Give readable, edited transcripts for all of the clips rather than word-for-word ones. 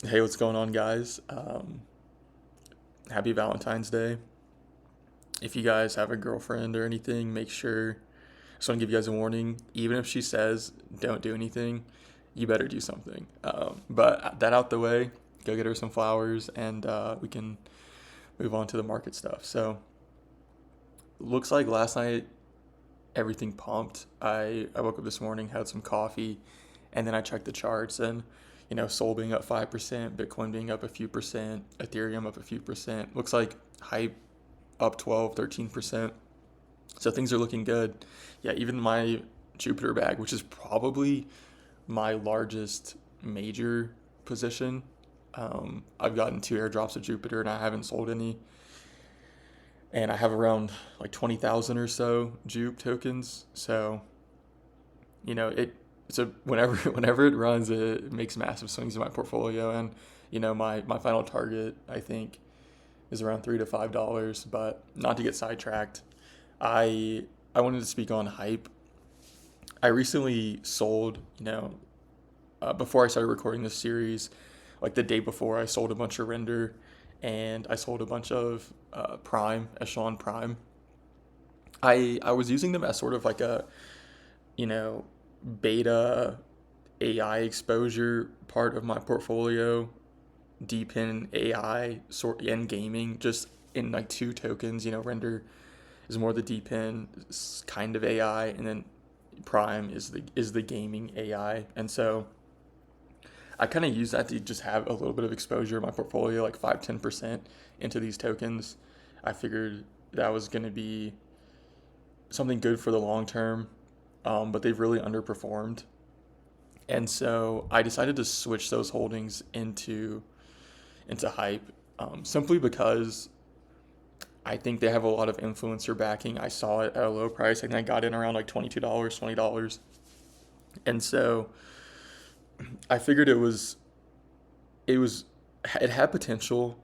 Hey, what's going on, guys? Happy Valentine's Day. If you guys have a girlfriend or anything, make sure. I just want to give you guys a warning. Even if she says don't do anything, you better do something. But that out the way, go get her some flowers, and we can move on to the market stuff. So, looks like last night everything pumped. I woke up this morning, had some coffee, and then I checked the charts and Sol being up 5%, Bitcoin being up a few percent, Ethereum up a few percent. Looks like hype up 12, 13%. So things are looking good. Yeah, even my Jupiter bag, which is probably my largest major position. I've gotten 2 airdrops of Jupiter and I haven't sold any. And I have around like 20,000 or so Jupe tokens. So, it's a whenever it runs, it makes massive swings in my portfolio. And, my final target, I think, is around $3 to $5. But not to get sidetracked, I wanted to speak on hype. I recently sold, before I started recording this series, like the day before, I sold a bunch of render and I sold a bunch of Prime, Echelon Prime. I was using them as sort of like a, you know, beta AI exposure part of my portfolio, deep in AI sort and gaming, just in like two tokens. Render is more the deep in kind of AI, and then Prime is the gaming AI. And so I kind of use that to just have a little bit of exposure in my portfolio, like 5-10% into these tokens. I figured that was going to be something good for the long term, but they've really underperformed. And so I decided to switch those holdings into hype, simply because I think they have a lot of influencer backing. I saw it at a low price. I think I got in around like $22, $20. And so I figured it was it had potential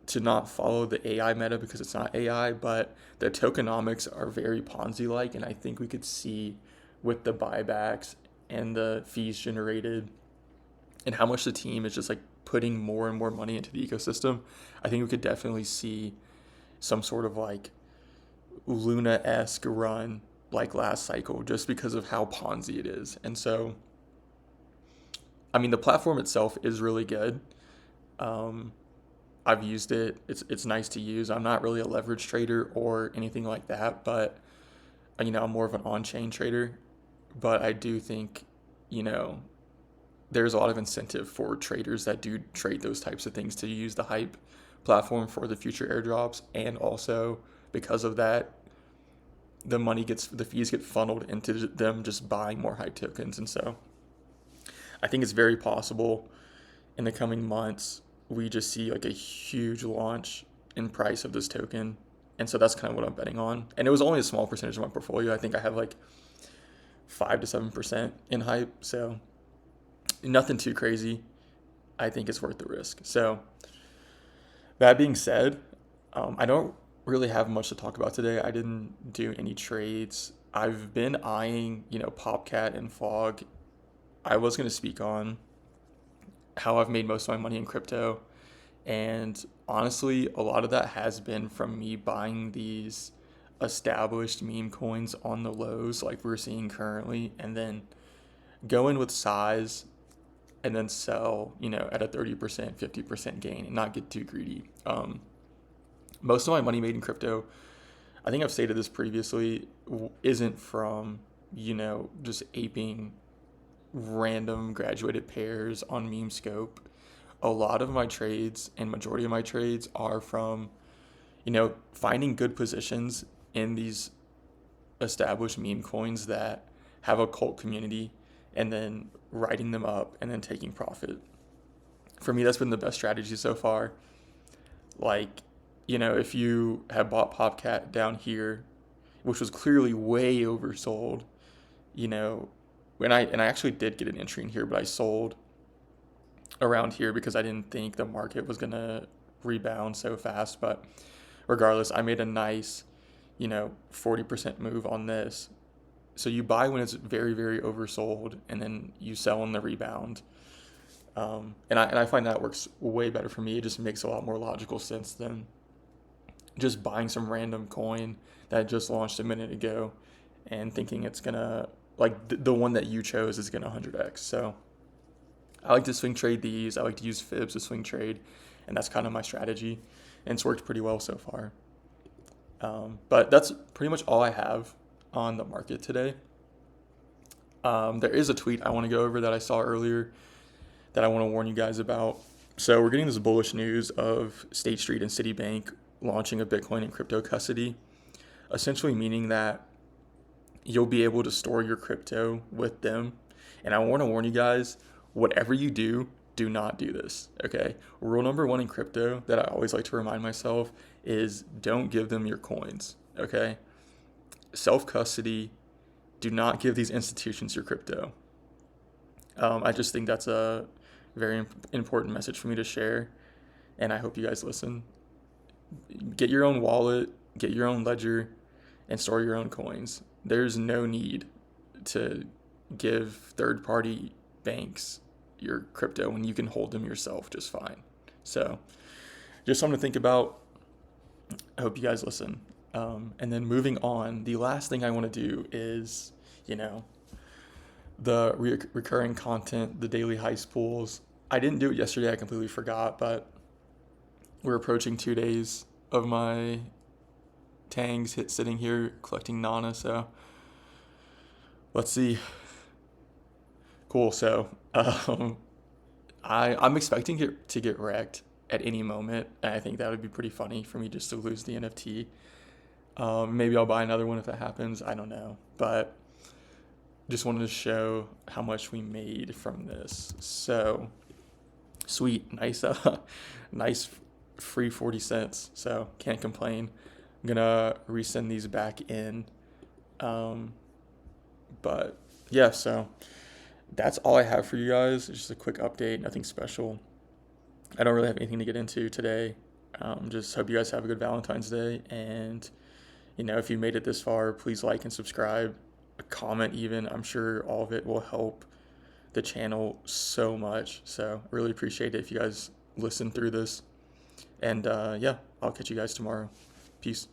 to not follow the AI meta because it's not AI, but the tokenomics are very Ponzi like, and I think we could see with the buybacks and the fees generated and how much the team is just like putting more and more money into the ecosystem. I think we could definitely see some sort of like Luna esque run like last cycle just because of how Ponzi it is. And so, I mean, the platform itself is really good. Um, I've used it. It's nice to use. I'm not really a leverage trader or anything like that, but I'm more of an on-chain trader. But I do think, you know, there's a lot of incentive for traders that do trade those types of things to use the hype platform for the future airdrops, and also because of that, the fees get funneled into them just buying more hype tokens. And so I think it's very possible in the coming months we just see like a huge launch in price of this token. And so that's kind of what I'm betting on. And it was only a small percentage of my portfolio. I think I have like 5 to 7% in hype. So nothing too crazy. I think it's worth the risk. So that being said, I don't really have much to talk about today. I didn't do any trades. I've been eyeing, Popcat and Fog. I was going to speak on how I've made most of my money in crypto. And honestly, a lot of that has been from me buying these established meme coins on the lows like we're seeing currently, and then go in with size and then sell, at a 30%, 50% gain and not get too greedy. Most of my money made in crypto, I think I've stated this previously, isn't from, just aping random graduated pairs on meme scope. A lot of my trades and majority of my trades are from, finding good positions in these established meme coins that have a cult community and then writing them up and then taking profit. For me, that's been the best strategy so far. Like, if you have bought Popcat down here, which was clearly way oversold, you know, I actually did get an entry in here, but I sold around here because I didn't think the market was gonna rebound so fast. But regardless, I made a nice, 40% move on this. So you buy when it's very, very oversold, and then you sell in the rebound. And I find that works way better for me. It just makes a lot more logical sense than just buying some random coin that just launched a minute ago and thinking it's gonna, like, the one that you chose is gonna 100x. So I like to swing trade these. I like to use fibs to swing trade, and that's kind of my strategy, and it's worked pretty well so far. But that's pretty much all I have on the market today. There is a tweet I want to go over that I saw earlier that I want to warn you guys about. So we're getting this bullish news of State Street and Citibank launching a Bitcoin and crypto custody, essentially meaning that you'll be able to store your crypto with them. And I want to warn you guys, whatever you do not do this, okay? Rule number one in crypto that I always like to remind myself is don't give them your coins, okay? Self-custody, do not give these institutions your crypto. I just think that's a very important message for me to share, and I hope you guys listen. Get your own wallet, get your own ledger, and store your own coins. There's no need to give third-party banks your crypto when you can hold them yourself just fine. So just something to think about. I hope you guys listen. And then moving on, the last thing I want to do is, the recurring content, the daily heist pools. I didn't do it yesterday. I completely forgot, but we're approaching 2 days of my tangs sitting here collecting Nana. So let's see. Cool. So I'm expecting it to get wrecked at any moment, and I think that would be pretty funny for me just to lose the NFT. Maybe I'll buy another one if that happens. I don't know, but just wanted to show how much we made from this. So sweet, nice, nice free 40 cents. So can't complain. I'm gonna resend these back in. But yeah, so that's all I have for you guys. It's just a quick update, nothing special. I don't really have anything to get into today. Just hope you guys have a good Valentine's Day. And, if you made it this far, please like and subscribe, a comment even. I'm sure all of it will help the channel so much. So really appreciate it if you guys listen through this. And yeah, I'll catch you guys tomorrow. Peace.